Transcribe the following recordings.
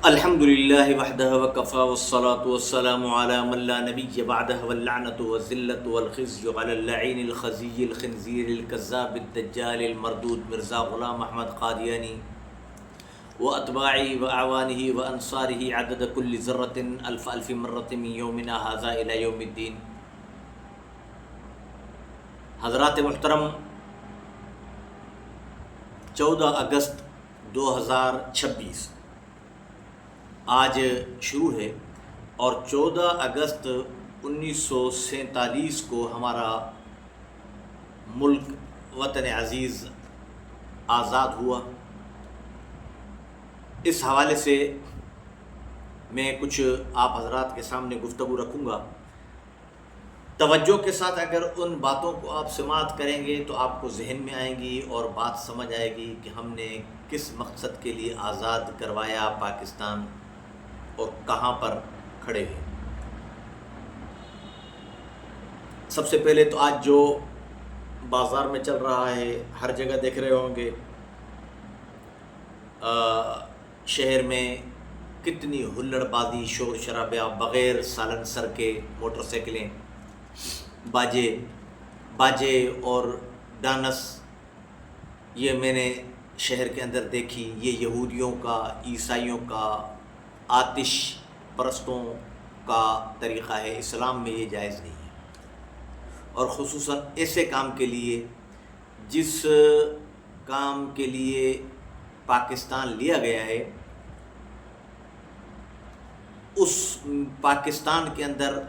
الحمد للہ وحدہ وکفى والصلاة والسلام على من لا نبی بعدہ واللعنة والذلة والخزي على اللعين الخزي الخنزير الكذاب الدجال المردود مرزا غلام احمد قادیانی واتباعه واعوانه وانصاره عدد كل ذرة الف الف مرة من يومنا هذا الى يوم الدین۔ حضرات محترم، 14 اگست 2026 آج شروع ہے، اور 14 اگست 1947 کو ہمارا ملک وطن عزیز آزاد ہوا۔ اس حوالے سے میں کچھ آپ حضرات کے سامنے گفتگو رکھوں گا۔ توجہ کے ساتھ اگر ان باتوں کو آپ سماعت کریں گے تو آپ کو ذہن میں آئیں گی اور بات سمجھ آئے گی کہ ہم نے کس مقصد کے لیے آزاد کروایا پاکستان اور کہاں پر کھڑے ہیں۔ سب سے پہلے تو آج جو بازار میں چل رہا ہے، ہر جگہ دیکھ رہے ہوں گے، شہر میں کتنی ہلڑ بازی، شور شرابہ، بغیر سالنسر کے موٹر سائیکلیں، باجے اور ڈانس، یہ میں نے شہر کے اندر دیکھی۔ یہ یہودیوں کا، عیسائیوں کا، آتش پرستوں کا طریقہ ہے۔ اسلام میں یہ جائز نہیں ہے، اور خصوصاً ایسے کام کے لیے جس کام کے لیے پاکستان لیا گیا ہے، اس پاکستان کے اندر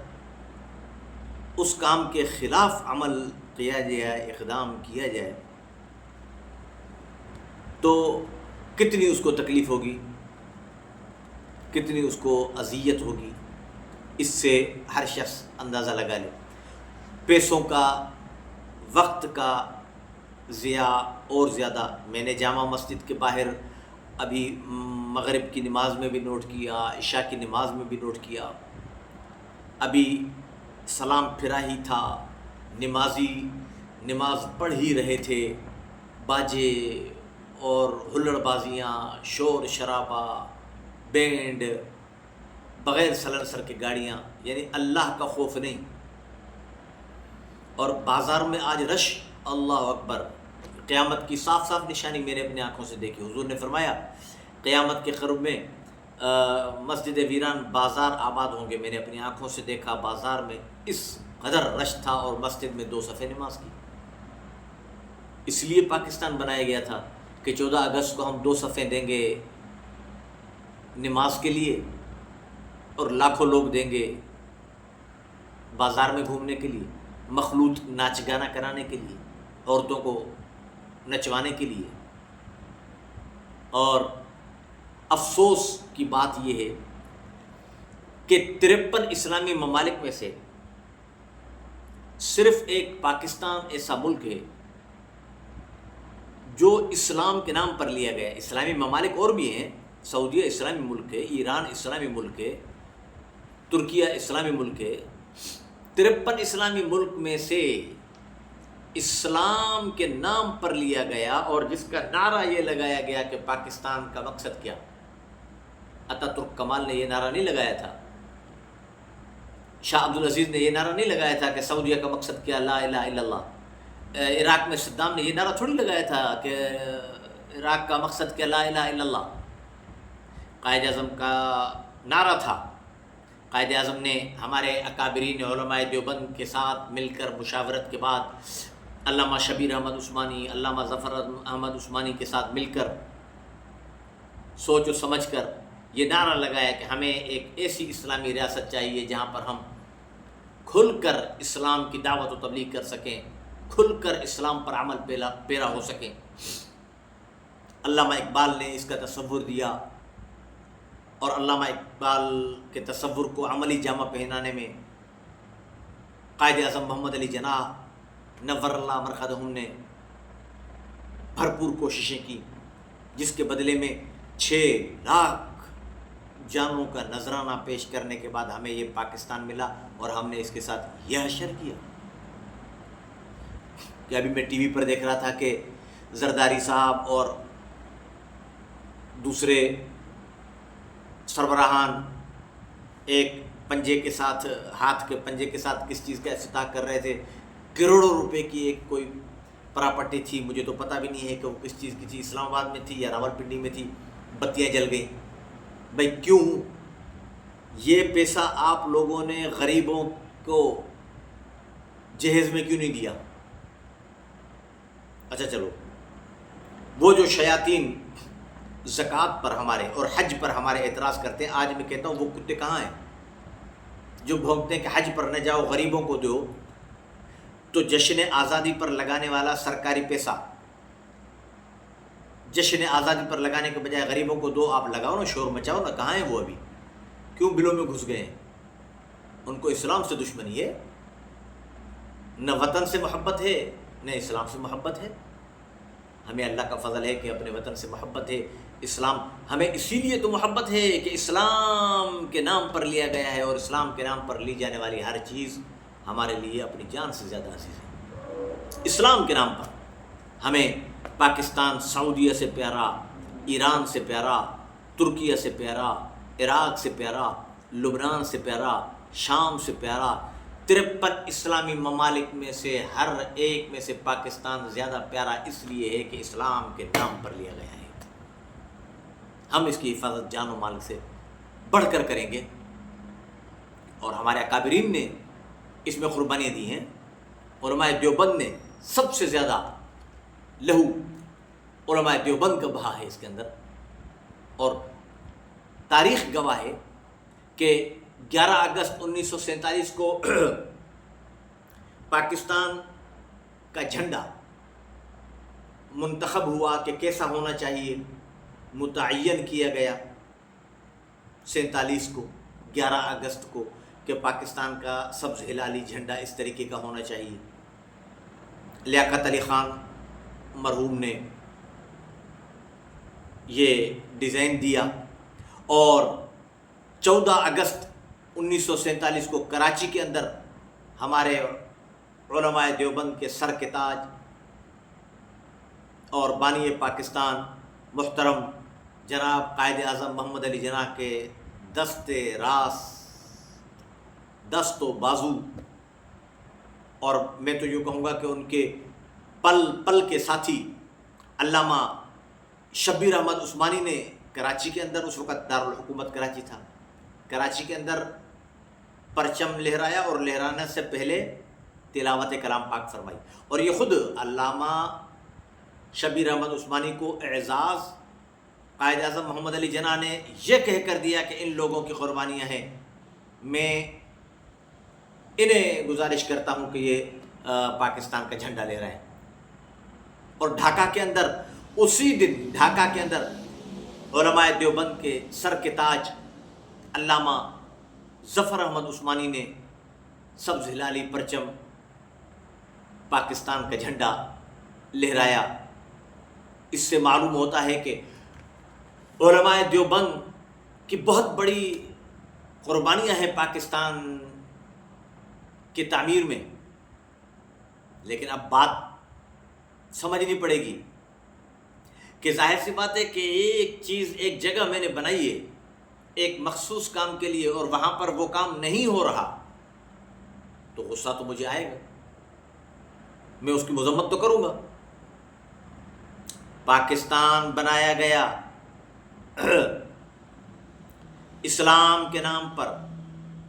اس کام کے خلاف عمل کیا جائے، اقدام کیا جائے تو کتنی اس کو تکلیف ہوگی، کتنی اس کو اذیت ہوگی، اس سے ہر شخص اندازہ لگا لے۔ پیسوں کا، وقت کا ضیاع اور زیادہ۔ میں نے جامع مسجد کے باہر ابھی مغرب کی نماز میں بھی نوٹ کیا، عشاء کی نماز میں بھی نوٹ کیا، ابھی سلام پھرا ہی تھا، نمازی نماز پڑھ ہی رہے تھے، باجے اور ہلڑ بازیاں، شور شرابہ، بینڈ، بغیر سلنسر کی گاڑیاں، یعنی اللہ کا خوف نہیں۔ اور بازار میں آج رش، اللہ اکبر، قیامت کی صاف صاف نشانی میں نے اپنی آنکھوں سے دیکھی۔ حضور نے فرمایا قیامت کے قرب میں مسجد ویران بازار آباد ہوں گے۔ میں نے اپنی آنکھوں سے دیکھا، بازار میں اس قدر رش تھا، اور مسجد میں 2 صفیں نماز کی۔ اس لیے پاکستان بنایا گیا تھا کہ 14 اگست کو ہم 2 صفیں دیں گے نماز کے لیے، اور لاکھوں لوگ دیں گے بازار میں گھومنے کے لیے، مخلوط ناچ گانا کرانے کے لیے، عورتوں کو نچوانے کے لیے۔ اور افسوس کی بات یہ ہے کہ 53 اسلامی ممالک میں سے صرف ایک پاکستان ایسا ملک ہے جو اسلام کے نام پر لیا گیا ہے۔ اسلامی ممالک اور بھی ہیں، سعودیہ اسلامی ملک ہے، ایران اسلامی ملک ہے، ترکیہ اسلامی ملک ہے۔ 53 اسلامی ملک میں سے اسلام کے نام پر لیا گیا، اور جس کا نعرہ یہ لگایا گیا کہ پاکستان کا مقصد کیا۔ اتاترک کمال نے یہ نعرہ نہیں لگایا تھا، شاہ عبدالعزیز نے یہ نعرہ نہیں لگایا تھا کہ سعودیہ کا مقصد کیا، لا الہ الا اللہ۔ عراق میں صدام نے یہ نعرہ تھوڑی لگایا تھا کہ عراق کا مقصد کیا، لا الہ الا اللہ۔ قائد اعظم کا نعرہ تھا۔ قائد اعظم نے ہمارے اکابرین علماء دیوبند کے ساتھ مل کر مشاورت کے بعد علامہ شبیر احمد عثمانی، علامہ ظفر احمد عثمانی کے ساتھ مل کر سوچ و سمجھ کر یہ نعرہ لگایا کہ ہمیں ایک ایسی اسلامی ریاست چاہیے جہاں پر ہم کھل کر اسلام کی دعوت و تبلیغ کر سکیں، کھل کر اسلام پر عمل پیرا ہو سکیں۔ علامہ اقبال نے اس کا تصور دیا، اور علامہ اقبال کے تصور کو عملی جامہ پہنانے میں قائد اعظم محمد علی جناح نور اللہ مرقدہم نے بھرپور کوششیں کی، جس کے بدلے میں 6 لاکھ جانوں کا نذرانہ پیش کرنے کے بعد ہمیں یہ پاکستان ملا، اور ہم نے اس کے ساتھ یہ حشر کیا کہ ابھی میں ٹی وی پر دیکھ رہا تھا کہ زرداری صاحب اور دوسرے سربراہان ایک پنجے کے ساتھ، ہاتھ کے پنجے کے ساتھ کس چیز کا افتتاح کر رہے تھے. کروڑوں روپے کی ایک کوئی پراپرٹی تھی، مجھے تو پتہ بھی نہیں ہے کہ وہ کس چیز کی تھی، اسلام آباد میں تھی یا راول پنڈی میں تھی. بتیاں جل گئیں. بھائی کیوں؟ یہ پیسہ آپ لوگوں نے غریبوں کو جہیز میں کیوں نہیں دیا؟ اچھا چلو، وہ جو شیاطین زکوٰۃ پر ہمارے اور حج پر ہمارے اعتراض کرتے ہیں، آج میں کہتا ہوں وہ کتے کہاں ہیں جو بھونکتے ہیں کہ حج پر نہ جاؤ، غریبوں کو دو؟ تو جشن آزادی پر لگانے والا سرکاری پیسہ جشن آزادی پر لگانے کے بجائے غریبوں کو دو. آپ لگاؤ نا، شور مچاؤ نا. کہاں ہیں وہ ابھی؟ کیوں بلوں میں گھس گئے ہیں؟ ان کو اسلام سے دشمنی ہے، نہ وطن سے محبت ہے نہ اسلام سے محبت ہے. ہمیں اللہ کا فضل ہے کہ اپنے وطن سے محبت ہے. اسلام ہمیں اسی لیے تو محبت ہے کہ اسلام کے نام پر لیا گیا ہے، اور اسلام کے نام پر لی جانے والی ہر چیز ہمارے لیے اپنی جان سے زیادہ عزیز ہے. اسلام کے نام پر ہمیں پاکستان سعودیہ سے پیارا، ایران سے پیارا، ترکیہ سے پیارا، عراق سے پیارا، لبنان سے پیارا، شام سے پیارا. 53 اسلامی ممالک میں سے ہر ایک میں سے پاکستان زیادہ پیارا اس لیے ہے کہ اسلام کے نام پر لیا گیا ہے. ہم اس کی حفاظت جان و مال سے بڑھ کر کریں گے، اور ہمارے اکابرین نے اس میں قربانیاں دی ہیں. علماء دیوبند نے سب سے زیادہ لہو علماء دیوبند کا بہا ہے اس کے اندر. اور تاریخ گواہ ہے کہ 11 اگست 1947 کو پاکستان کا جھنڈا منتخب ہوا کہ کیسا ہونا چاہیے، متعین کیا گیا 47 کو 11 اگست کو کہ پاکستان کا سبز ہلالی جھنڈا اس طریقے کا ہونا چاہیے. لیاقت علی خان مرحوم نے یہ ڈیزائن دیا، اور 14 اگست 1947 کو کراچی کے اندر ہمارے علماء دیوبند کے سر کے تاج اور بانی پاکستان محترم جناب قائد اعظم محمد علی جناح کے دست راست، دست و بازو، اور میں تو یوں کہوں گا کہ ان کے پل پل کے ساتھی علامہ شبیر احمد عثمانی نے کراچی کے اندر، اس وقت دارالحکومت کراچی تھا، کراچی کے اندر پرچم لہرایا، اور لہرانے سے پہلے تلاوت کلام پاک فرمائی. اور یہ خود علامہ شبیر احمد عثمانی کو اعزاز قائد اعظم محمد علی جناح نے یہ کہہ کر دیا کہ ان لوگوں کی قربانیاں ہیں، میں انہیں گزارش کرتا ہوں کہ یہ پاکستان کا جھنڈا لے رہے ہیں. اور ڈھاکہ کے اندر اسی دن ڈھاکہ کے اندر علماء دیوبند کے سر کے تاج علامہ ظفر احمد عثمانی نے سبز ہلالی پرچم پاکستان کا جھنڈا لہرایا. اس سے معلوم ہوتا ہے کہ علماء دیوبند کی بہت بڑی قربانیاں ہیں پاکستان کی تعمیر میں. لیکن اب بات سمجھنی پڑے گی کہ ظاہر سی بات ہے کہ ایک چیز ایک جگہ میں نے بنائی ہے ایک مخصوص کام کے لیے، اور وہاں پر وہ کام نہیں ہو رہا تو غصہ تو مجھے آئے گا، میں اس کی مذمت تو کروں گا. پاکستان بنایا گیا اسلام کے نام پر،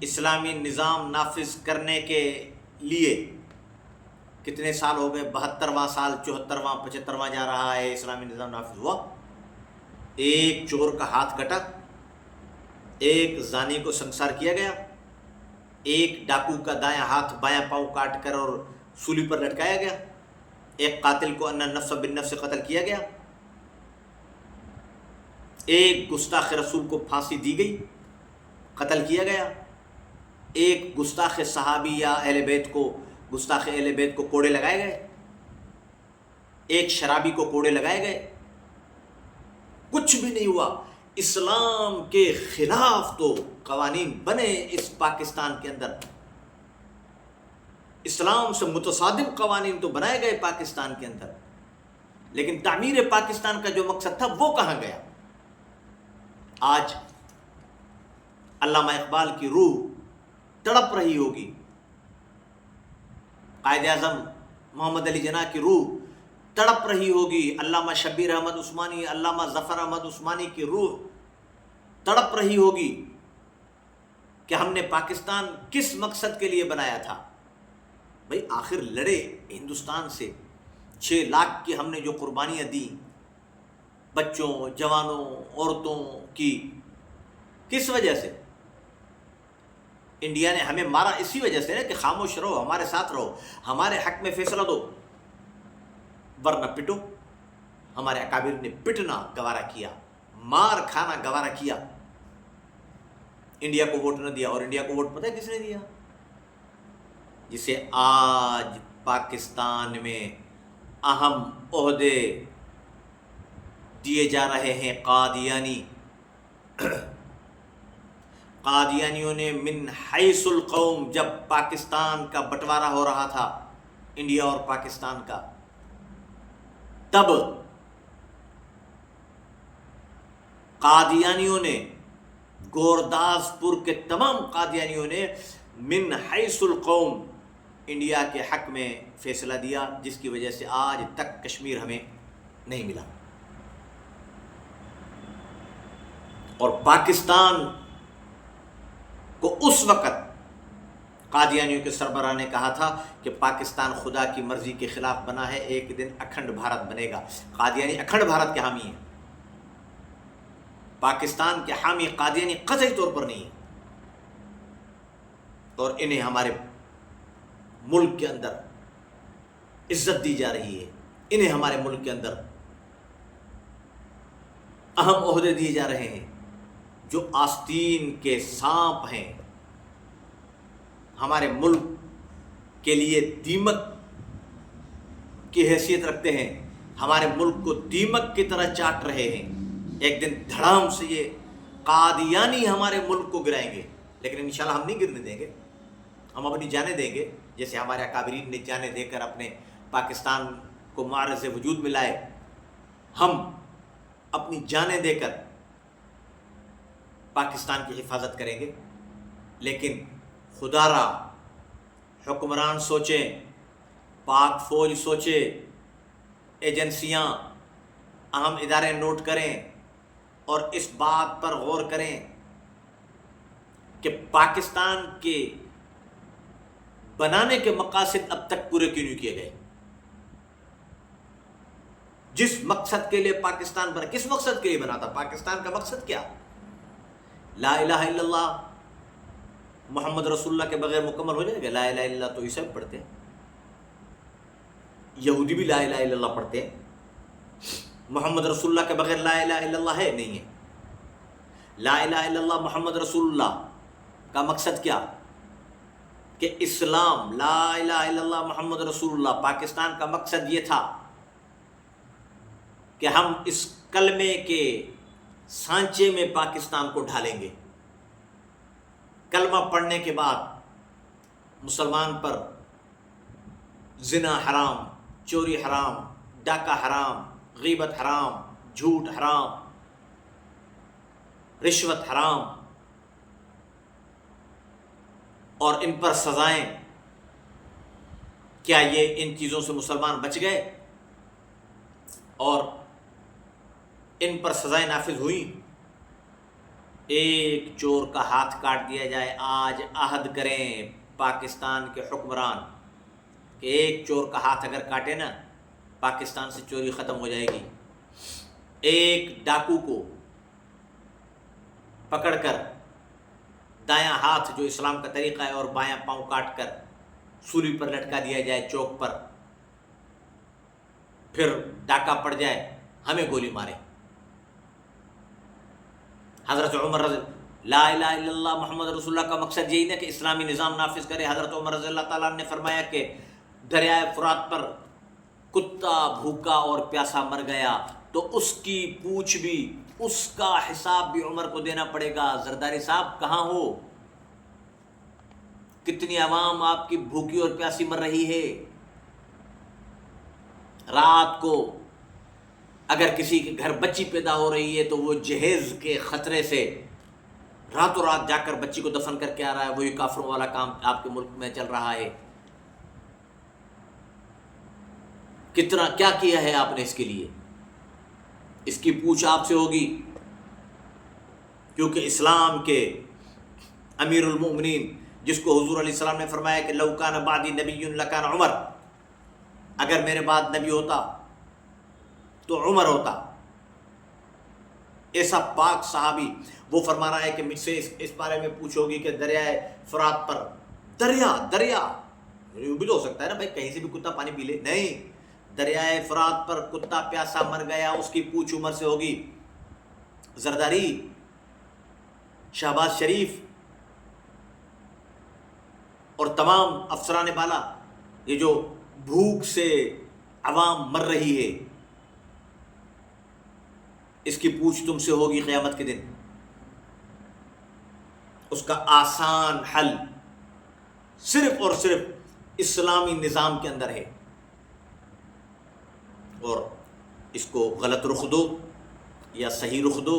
اسلامی نظام نافذ کرنے کے لیے. کتنے سال ہو گئے؟ 72واں سال، 74واں 75واں جا رہا ہے اسلامی نظام نافذ ہوا. ایک چور کا ہاتھ کٹا، ایک زانی کو سنسار کیا گیا، ایک ڈاکو کا دایاں ہاتھ بایاں پاؤں کاٹ کر اور سولی پر لٹکایا گیا، ایک قاتل کو ان النفس بالنفس قتل کیا گیا، ایک گستاخ رسول کو پھانسی دی گئی، قتل کیا گیا، ایک گستاخ صحابی یا اہل بیت کو، گستاخ اہل بیت کو کوڑے لگائے گئے، ایک شرابی کو کوڑے لگائے گئے. کچھ بھی نہیں ہوا. اسلام کے خلاف تو قوانین بنے اس پاکستان کے اندر، اسلام سے متصادم قوانین تو بنائے گئے پاکستان کے اندر، لیکن تعمیر پاکستان کا جو مقصد تھا وہ کہاں گیا؟ آج علامہ اقبال کی روح تڑپ رہی ہوگی، قائد اعظم محمد علی جناح کی روح تڑپ رہی ہوگی، علامہ شبیر احمد عثمانی، علامہ ظفر احمد عثمانی کی روح تڑپ رہی ہوگی کہ ہم نے پاکستان کس مقصد کے لیے بنایا تھا۔ بھئی آخر لڑے ہندوستان سے، 6 لاکھ کی ہم نے جو قربانیاں دی بچوں، جوانوں، عورتوں کی، کس وجہ سے؟ انڈیا نے ہمیں مارا اسی وجہ سے نا کہ خاموش رہو، ہمارے ساتھ رہو، ہمارے حق میں فیصلہ دو، ورنہ پٹو۔ ہمارے اکابر نے پٹنا گوارا کیا، مار کھانا گوارا کیا، انڈیا کو ووٹ نہ دیا۔ اور انڈیا کو ووٹ پتہ ہے کس نے دیا؟ جسے آج پاکستان میں اہم عہدے دیے جا رہے ہیں قادیانی۔ قادیانیوں نے من حیث القوم، جب پاکستان کا بٹوارا ہو رہا تھا انڈیا اور پاکستان کا، تب قادیانیوں نے، گورداس پور کے تمام قادیانیوں نے من حیث القوم انڈیا کے حق میں فیصلہ دیا، جس کی وجہ سے آج تک کشمیر ہمیں نہیں ملا۔ اور پاکستان کو اس وقت قادیانیوں کے سربراہ نے کہا تھا کہ پاکستان خدا کی مرضی کے خلاف بنا ہے، ایک دن اکھنڈ بھارت بنے گا۔ قادیانی اکھنڈ بھارت کے حامی ہیں، پاکستان کے حامی قادیانی قطعی طور پر نہیں ہیں۔ اور انہیں ہمارے ملک کے اندر عزت دی جا رہی ہے، انہیں ہمارے ملک کے اندر اہم عہدے دیے جا رہے ہیں، جو آستین کے سانپ ہیں، ہمارے ملک کے لیے دیمک کی حیثیت رکھتے ہیں، ہمارے ملک کو دیمک کی طرح چاٹ رہے ہیں۔ ایک دن دھڑام سے یہ قادیانی ہمارے ملک کو گرائیں گے، لیکن انشاءاللہ ہم نہیں گرنے دیں گے، ہم اپنی جانیں دیں گے، جیسے ہمارے اکابرین نے جانیں دے کر اپنے پاکستان کو معرض وجود میں لائے۔ ہم اپنی جانیں دے کر پاکستان کی حفاظت کریں گے، لیکن خدا را حکمران سوچیں، پاک فوج سوچے، ایجنسیاں، اہم ادارے نوٹ کریں اور اس بات پر غور کریں کہ پاکستان کے بنانے کے مقاصد اب تک پورے کیوں نہیں کیے گئے۔ جس مقصد کے لیے پاکستان بنا، کس مقصد کے لیے بنا تھا؟ پاکستان کا مقصد کیا؟ لا الہ الا اللہ محمد رسول اللہ کے بغیر مکمل ہو جائے گا؟ لا الہ الا اللہ تو عیسائی پڑھتے ہیں، یہودی بھی لا الہ الا اللہ پڑھتے ہیں، محمد رسول اللہ کے بغیر لا الہ الا اللہ ہے نہیں ہے۔ لا الہ الا اللہ محمد رسول اللہ کا مقصد کیا؟ کہ اسلام، لا الہ الا اللہ محمد رسول اللہ، پاکستان کا مقصد یہ تھا کہ ہم اس کلمے کے سانچے میں پاکستان کو ڈھالیں گے۔ کلمہ پڑھنے کے بعد مسلمان پر زنا حرام، چوری حرام، ڈاکہ حرام، غیبت حرام، جھوٹ حرام، رشوت حرام، اور ان پر سزائیں۔ کیا یہ ان چیزوں سے مسلمان بچ گئے اور ان پر سزائیں نافذ ہوئیں؟ ایک چور کا ہاتھ کاٹ دیا جائے، آج عہد کریں پاکستان کے حکمران کہ ایک چور کا ہاتھ اگر کاٹے نا، پاکستان سے چوری ختم ہو جائے گی۔ ایک ڈاکو کو پکڑ کر دایاں ہاتھ جو اسلام کا طریقہ ہے اور بایاں پاؤں کاٹ کر سولی پر لٹکا دیا جائے چوک پر، پھر ڈاکہ پڑ جائے، ہمیں گولی مارے۔ حضرت عمر لا الہ الا اللہ محمد رسول اللہ کا مقصد یہی نا کہ اسلامی نظام نافذ کرے۔ حضرت عمر رضی اللہ تعالیٰ نے فرمایا کہ دریائے فرات پر کتا بھوکا اور پیاسا مر گیا تو اس کی پوچھ بھی، اس کا حساب بھی عمر کو دینا پڑے گا۔ زرداری صاحب کہاں ہو؟ کتنی عوام آپ کی بھوکی اور پیاسی مر رہی ہے؟ رات کو اگر کسی کے گھر بچی پیدا ہو رہی ہے تو وہ جہیز کے خطرے سے راتوں رات جا کر بچی کو دفن کر کے آ رہا ہے، وہی کافروں والا کام آپ کے ملک میں چل رہا ہے. کتنا کیا کیا ہے آپ نے اس کے لیے؟ اس کی پوچھ آپ سے ہوگی، کیونکہ اسلام کے امیر المؤمنین جس کو حضور علیہ السلام نے فرمایا کہ لو کان بعدی نبی لکان عمر، اگر میرے بعد نبی ہوتا تو عمر ہوتا. ایسا پاک صحابی، وہ فرما رہا ہے کہ مجھ سے اس بارے میں پوچھو گی کہ دریائے فرات پر، دریا یہ بھی تو ہو سکتا ہے نا بھائی، کہیں سے بھی کتا پانی پی لے، نہیں، دریائے فرات پر کتا پیاسا مر گیا، اس کی پوچھ عمر سے ہوگی. زرداری، شہباز شریف اور تمام افسران بالا، یہ جو بھوک سے عوام مر رہی ہے، اس کی پوچھ تم سے ہوگی قیامت کے دن. اس کا آسان حل صرف اور صرف اسلامی نظام کے اندر ہے، اور اس کو غلط رخ دو یا صحیح رخ دو.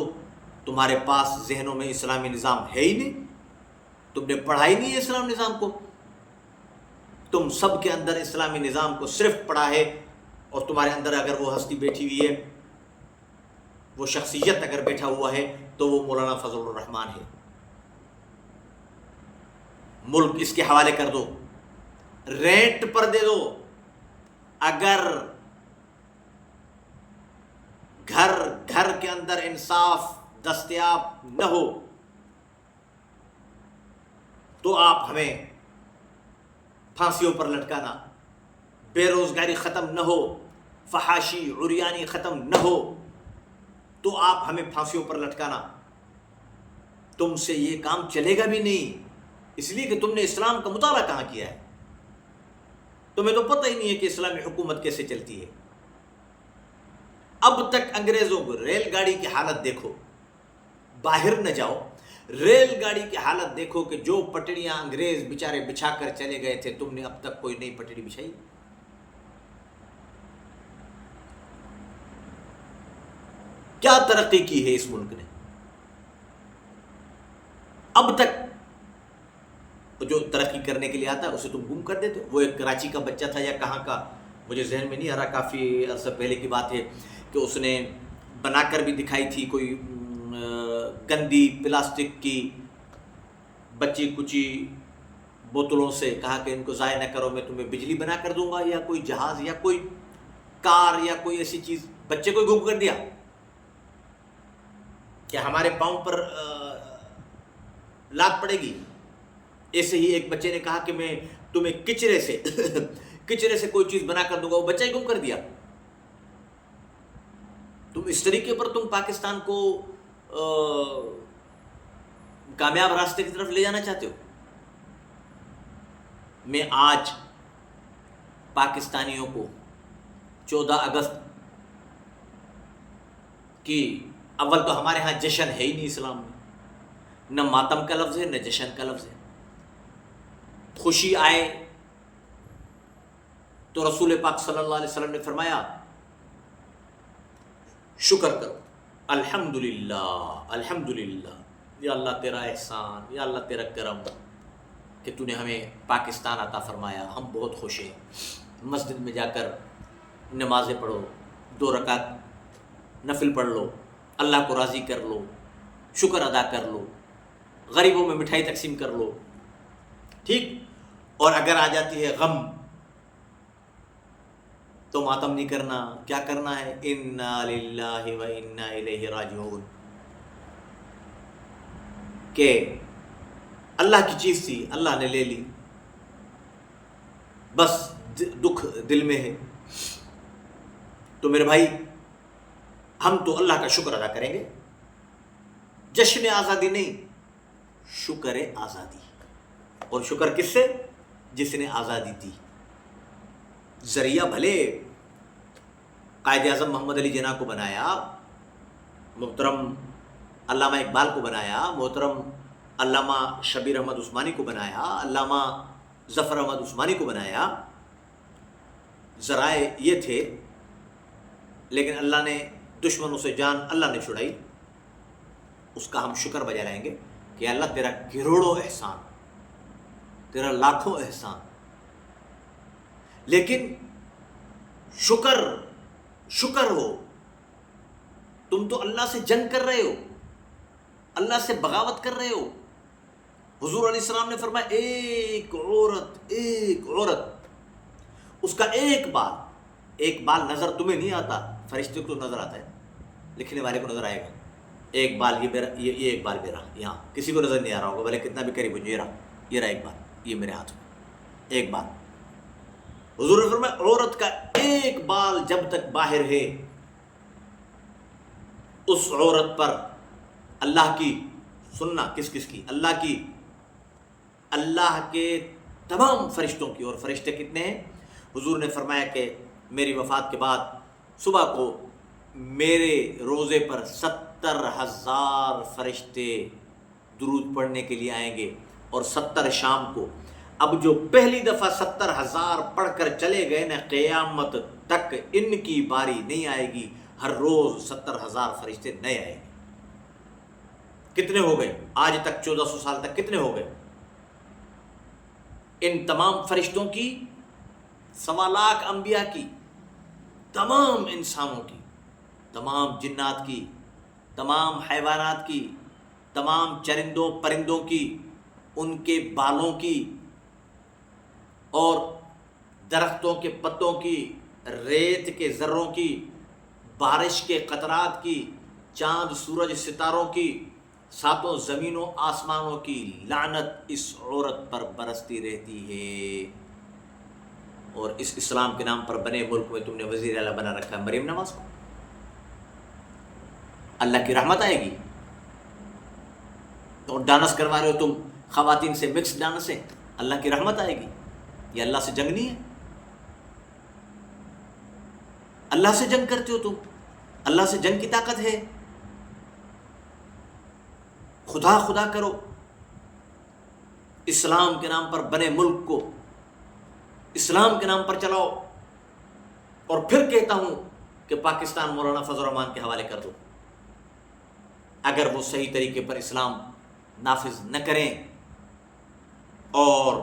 تمہارے پاس ذہنوں میں اسلامی نظام ہے ہی نہیں، تم نے پڑھا ہی نہیں ہے اسلامی نظام کو. تم سب کے اندر اسلامی نظام کو صرف پڑھا ہے، اور تمہارے اندر اگر وہ ہستی بیٹھی ہوئی ہے، وہ شخصیت اگر بیٹھا ہوا ہے، تو وہ مولانا فضل الرحمان ہے. ملک اس کے حوالے کر دو، رینٹ پر دے دو. اگر گھر کے اندر انصاف دستیاب نہ ہو تو آپ ہمیں پھانسیوں پر لٹکانا. بے روزگاری ختم نہ ہو، فحاشی عریانی ختم نہ ہو تو آپ ہمیں پھانسیوں پر لٹکانا. تم سے یہ کام چلے گا بھی نہیں، اس لیے کہ تم نے اسلام کا مطالعہ کہاں کیا ہے. تمہیں تو پتہ ہی نہیں ہے کہ اسلامی حکومت کیسے چلتی ہے. اب تک انگریزوں کو ریل گاڑی کی حالت دیکھو، باہر نہ جاؤ، ریل گاڑی کی حالت دیکھو کہ جو پٹڑیاں انگریز بیچارے بچھا کر چلے گئے تھے، تم نے اب تک کوئی نئی پٹڑی بچھائی؟ کیا ترقی کی ہے اس ملک نے؟ اب تک جو ترقی کرنے کے لیے آتا ہے اسے تم گم کر دیتے. وہ ایک کراچی کا بچہ تھا یا کہاں کا مجھے ذہن میں نہیں آ رہا، کافی عرصہ پہلے کی بات ہے، کہ اس نے بنا کر بھی دکھائی تھی کوئی گندی پلاسٹک کی بچی کچی بوتلوں سے، کہا کہ ان کو ضائع نہ کرو، میں تمہیں بجلی بنا کر دوں گا، یا کوئی جہاز یا کوئی کار یا کوئی ایسی چیز. بچے کو گم کر دیا. کیا ہمارے پاؤں پر لات پڑے گی؟ ایسے ہی ایک بچے نے کہا کہ میں تمہیں کچرے سے کوئی چیز بنا کر دوں گا، وہ بچہ ہی گم کر دیا. تم اس طریقے پر تم پاکستان کو کامیاب راستے کی طرف لے جانا چاہتے ہو. میں آج پاکستانیوں کو 14 اگست کی، اول تو ہمارے ہاں جشن ہے ہی نہیں اسلام میں، نہ ماتم کا لفظ ہے نہ جشن کا لفظ ہے. خوشی آئے تو رسول پاک صلی اللہ علیہ وسلم نے فرمایا شکر کرو، الحمدللہ الحمدللہ، یا اللہ تیرا احسان، یا اللہ تیرا کرم کہ تو نے ہمیں پاکستان عطا فرمایا، ہم بہت خوش ہیں. مسجد میں جا کر نمازیں پڑھو، 2 رکعت نفل پڑھ لو، اللہ کو راضی کر لو، شکر ادا کر لو، غریبوں میں مٹھائی تقسیم کر لو، ٹھیک. اور اگر آ جاتی ہے غم تو ماتم نہیں کرنا. کیا کرنا ہے؟ انا للہ و انا الیہ راجعون، کہ اللہ کی چیز تھی، اللہ نے لے لی، بس دکھ دل میں ہے. تو میرے بھائی، ہم تو اللہ کا شکر ادا کریں گے. جشن آزادی نہیں، شکر آزادی. اور شکر کس سے؟ جس نے آزادی دی. ذریعہ بھلے قائد اعظم محمد علی جناح کو بنایا، محترم علامہ اقبال کو بنایا، محترم علامہ شبیر احمد عثمانی کو بنایا، علامہ ظفر احمد عثمانی کو بنایا، ذرائع یہ تھے، لیکن اللہ نے دشمنوں سے جان اللہ نے چھڑائی. اس کا ہم شکر بجا لائیں گے. کہ اللہ تیرا کروڑوں احسان، تیرا لاکھوں احسان، لیکن شکر ہو، تم تو اللہ سے جنگ کر رہے ہو، اللہ سے بغاوت کر رہے ہو۔ حضور علیہ السلام نے فرمایا ایک عورت اس کا ایک بال نظر تمہیں نہیں آتا، فرشتے کو نظر آتا ہے، لکھنے والے کو نظر آئے گا، ایک بال یہ ایک بال میرا، یہاں کسی کو نظر نہیں آ رہا ہوگا، بھلے کتنا بھی قریب ہو، یہ رہا ایک بال، یہ میرے ہاتھ میں ایک بال۔ حضور نے فرمایا عورت کا ایک بال جب تک باہر ہے، اس عورت پر اللہ کی، سننا کس کی، اللہ کے تمام فرشتوں کی، اور فرشتے کتنے ہیں؟ حضور نے فرمایا کہ میری وفات کے بعد صبح کو میرے روزے پر 70,000 فرشتے درود پڑھنے کے لیے آئیں گے، اور 70 شام کو۔ اب جو پہلی دفعہ 70,000 پڑھ کر چلے گئے نا، قیامت تک ان کی باری نہیں آئے گی، ہر روز 70,000 فرشتے نئے آئیں گے۔ کتنے ہو گئے آج تک؟ 1400 سال تک کتنے ہو گئے؟ ان تمام فرشتوں کی، 1.25 لاکھ انبیاء کی، تمام انسانوں کی، تمام جنات کی، تمام حیوانات کی، تمام چرندوں پرندوں کی، ان کے بالوں کی، اور درختوں کے پتوں کی، ریت کے ذروں کی، بارش کے قطرات کی، چاند سورج ستاروں کی، 7 زمینوں آسمانوں کی لعنت اس عورت پر برستی رہتی ہے۔ اور اس اسلام کے نام پر بنے ملک میں تم نے وزیر اعلیٰ بنا رکھا ہے مریم نواز کو، اللہ کی رحمت آئے گی؟ تو ڈانس کروا رہے ہو تم، خواتین سے مکس ڈانس ہے، اللہ کی رحمت آئے گی؟ یہ اللہ سے جنگ نہیں ہے؟ اللہ سے جنگ کرتے ہو تم، اللہ سے جنگ کی طاقت ہے؟ خدا کرو، اسلام کے نام پر بنے ملک کو اسلام کے نام پر چلاؤ، اور پھر کہتا ہوں کہ پاکستان مولانا فضل الرحمان کے حوالے کر دو، اگر وہ صحیح طریقے پر اسلام نافذ نہ کریں اور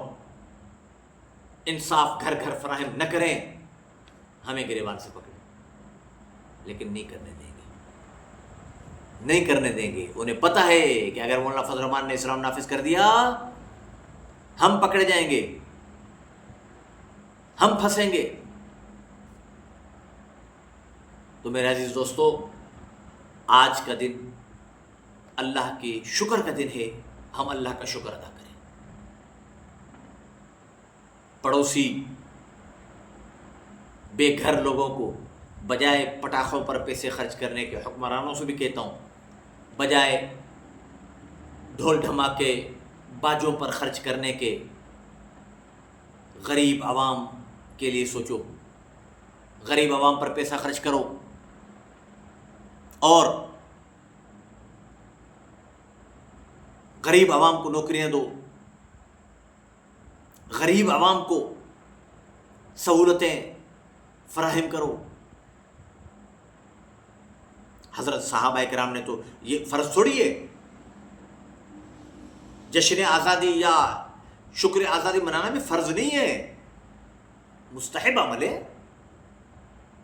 انصاف گھر گھر فراہم نہ کریں، ہمیں گریبان سے پکڑیں، لیکن نہیں کرنے دیں گے۔ انہیں پتہ ہے کہ اگر مولانا فضل الرحمان نے اسلام نافذ کر دیا، ہم پکڑے جائیں گے، ہم پھنسیں گے۔ تو میرے عزیز دوستو، آج کا دن اللہ کے شکر کا دن ہے، ہم اللہ کا شکر ادا کریں۔ پڑوسی بے گھر لوگوں کو بجائے پٹاخوں پر پیسے خرچ کرنے کے، حکمرانوں سے بھی کہتا ہوں، بجائے ڈھول دھماکے باجوں پر خرچ کرنے کے، غریب عوام کے لیے سوچو، غریب عوام پر پیسہ خرچ کرو، اور غریب عوام کو نوکریاں دو، غریب عوام کو سہولتیں فراہم کرو۔ حضرت صحابہ کرام نے تو یہ فرض تھوڑی ہے، جشن آزادی یا شکر آزادی منانا بھی فرض نہیں ہے، مستحب عمل ہے۔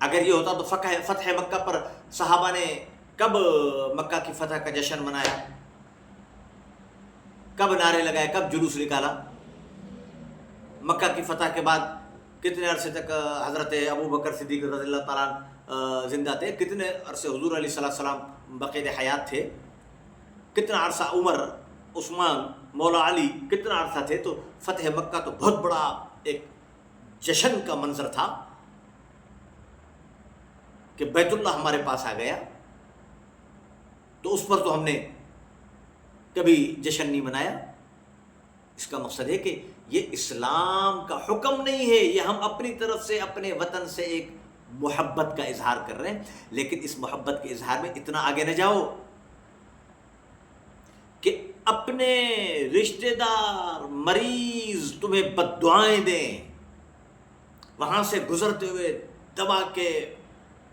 اگر یہ ہوتا تو فتح مکہ پر صحابہ نے کب مکہ کی فتح کا جشن منایا، کب نعرے لگائے، کب جلوس نکالا؟ مکہ کی فتح کے بعد کتنے عرصے تک حضرت ابو بکر صدیق رضی اللہ تعالیٰ زندہ تھے؟ کتنے عرصے حضور علیہ السلام بقید حیات تھے؟ کتنا عرصہ عمر، عثمان، مولا علی کتنا عرصہ تھے؟ تو فتح مکہ تو بہت بڑا ایک جشن کا منظر تھا کہ بیت اللہ ہمارے پاس آ گیا، تو اس پر تو ہم نے کبھی جشن نہیں منایا۔ اس کا مقصد ہے کہ یہ اسلام کا حکم نہیں ہے، یہ ہم اپنی طرف سے اپنے وطن سے ایک محبت کا اظہار کر رہے ہیں، لیکن اس محبت کے اظہار میں اتنا آگے نہ جاؤ کہ اپنے رشتہ دار مریض تمہیں بد دعائیں دیں، وہاں سے گزرتے ہوئے دھماکے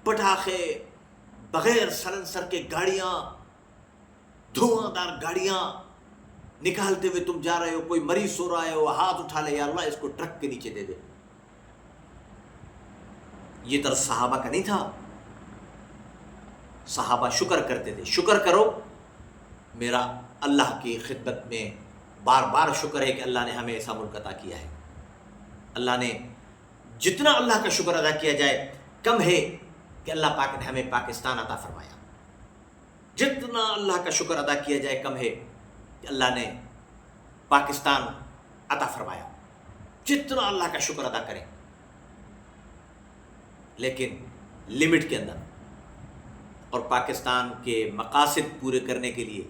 پٹاخے، بغیر سلنسر کے گاڑیاں، دھواں دار گاڑیاں، نکالتے ہوئے تم جا رہے ہو، کوئی مریض سو رہا ہے وہ ہاتھ اٹھا لے، یا اللہ اس کو ٹرک کے نیچے دے دے. یہ طرز صحابہ کا نہیں تھا. صحابہ شکر کرتے تھے. شکر کرو، میرا اللہ کی خدمت میں بار بار شکر ہے کہ اللہ نے ہمیں ایسا ملک عطا کیا ہے. اللہ نے جتنا اللہ کا شکر ادا کیا جائے کم ہے کہ اللہ پاک نے ہمیں پاکستان عطا فرمایا. جتنا اللہ کا شکر ادا کیا جائے کم ہے کہ اللہ نے پاکستان عطا فرمایا. جتنا اللہ کا شکر ادا کریں، لیکن لمٹ کے اندر. اور پاکستان کے مقاصد پورے کرنے کے لیے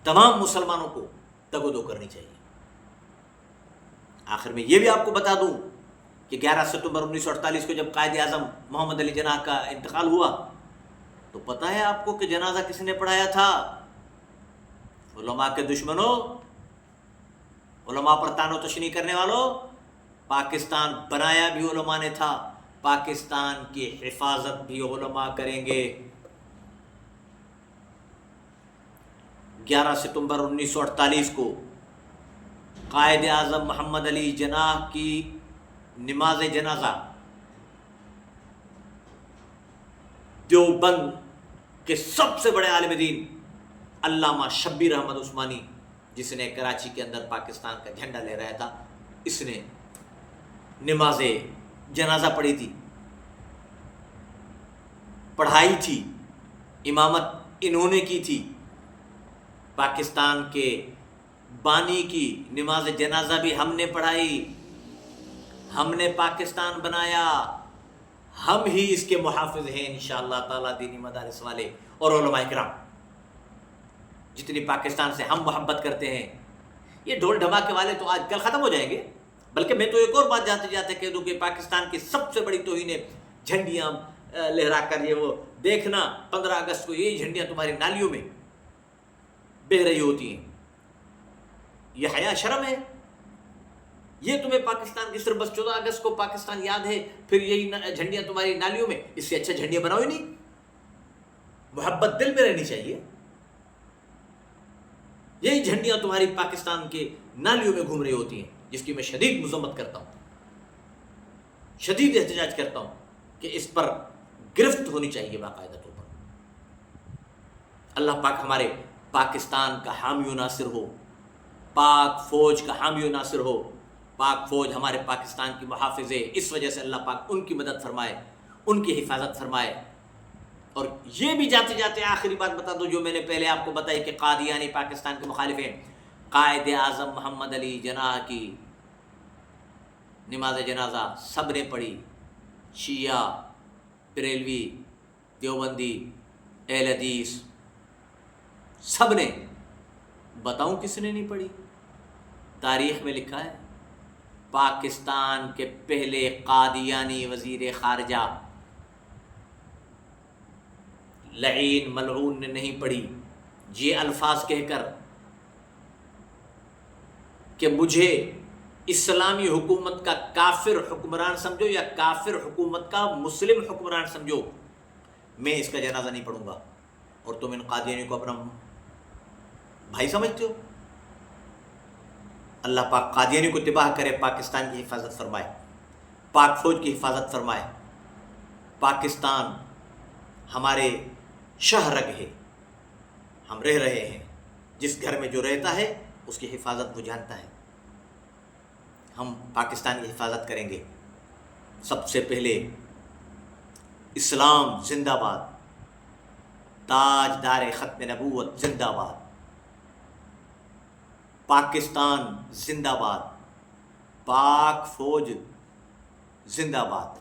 تمام مسلمانوں کو تگ و دو کرنی چاہیے. آخر میں یہ بھی آپ کو بتا دوں کہ 11 ستمبر 1948 کو جب قائد اعظم محمد علی جناح کا انتقال ہوا تو پتہ ہے آپ کو کہ جنازہ کس نے پڑھایا تھا؟ علماء کے دشمنوں، علماء پر طعن و تشنیع کرنے والوں. پاکستان بنایا بھی علماء نے تھا، پاکستان کی حفاظت بھی علماء کریں گے. 11 ستمبر 1948 کو قائد اعظم محمد علی جناح کی نماز جنازہ دیوبند کے سب سے بڑے عالم دین علامہ شبیر احمد عثمانی، جس نے کراچی کے اندر پاکستان کا جھنڈا لے رہا تھا، اس نے نماز جنازہ پڑھی تھی، پڑھائی تھی، امامت انہوں نے کی تھی. پاکستان کے بانی کی نماز جنازہ بھی ہم نے پڑھائی. ہم نے پاکستان بنایا، ہم ہی اس کے محافظ ہیں انشاءاللہ تعالیٰ. دینی مدارس والے اور علماء کرام جتنی پاکستان سے ہم محبت کرتے ہیں، یہ ڈھول دھماکے والے تو آج کل ختم ہو جائیں گے. بلکہ میں تو ایک اور بات جاتے جاتے کہہ دوں کہ پاکستان کی سب سے بڑی توہین ہے جھنڈیاں لہرا کر یہ وہ دیکھنا 15 اگست کو یہی جھنڈیاں تمہاری نالیوں میں بہہ رہی ہوتی ہیں. یہ حیا شرم ہے. یہ تمہیں پاکستان کی صرف بس 14 اگست کو پاکستان یاد ہے، پھر یہی جھنڈیاں تمہاری نالیوں میں. اس سے اچھا جھنڈیاں بناؤ ہی نہیں. محبت دل میں رہنی چاہیے. یہی جھنڈیاں تمہاری پاکستان کے نالیوں میں گھوم رہی ہوتی ہیں، جس کی میں شدید مذمت کرتا ہوں، شدید احتجاج کرتا ہوں کہ اس پر گرفت ہونی چاہیے باقاعدہ طور پر. اللہ پاک ہمارے پاکستان کا حامی و ناصر ہو، پاک فوج کا حامی و ناصر ہو. پاک فوج ہمارے پاکستان کی محافظ ہے، اس وجہ سے اللہ پاک ان کی مدد فرمائے، ان کی حفاظت فرمائے. اور یہ بھی جاتے جاتے آخری بات بتا دو جو میں نے پہلے آپ کو بتائی کہ قادیانی پاکستان کے مخالف ہیں. قائد اعظم محمد علی جناح کی نماز جنازہ سب نے پڑھی، شیعہ، بریلوی، دیوبندی، اہل حدیث، سب نے. بتاؤں کس نے نہیں پڑھی؟ تاریخ میں لکھا ہے پاکستان کے پہلے قادیانی وزیر خارجہ لعین ملعون نے نہیں پڑھی. یہ الفاظ کہہ کر کہ مجھے اسلامی حکومت کا کافر حکمران سمجھو یا کافر حکومت کا مسلم حکمران سمجھو، میں اس کا جنازہ نہیں پڑھوں گا. اور تم ان قادیانی کو اپنا بھائی سمجھتے ہو. اللہ پاک قادیانی کو تباہ کرے، پاکستان کی حفاظت فرمائے، پاک فوج کی حفاظت فرمائے. پاکستان ہمارے شہرگ ہے، ہم رہ رہے ہیں. جس گھر میں جو رہتا ہے اس کی حفاظت وہ جانتا ہے. ہم پاکستان کی حفاظت کریں گے. سب سے پہلے اسلام زندہ باد، تاجدار ختم نبوت زندہ باد، پاکستان زندہ باد، پاک فوج زندہ باد.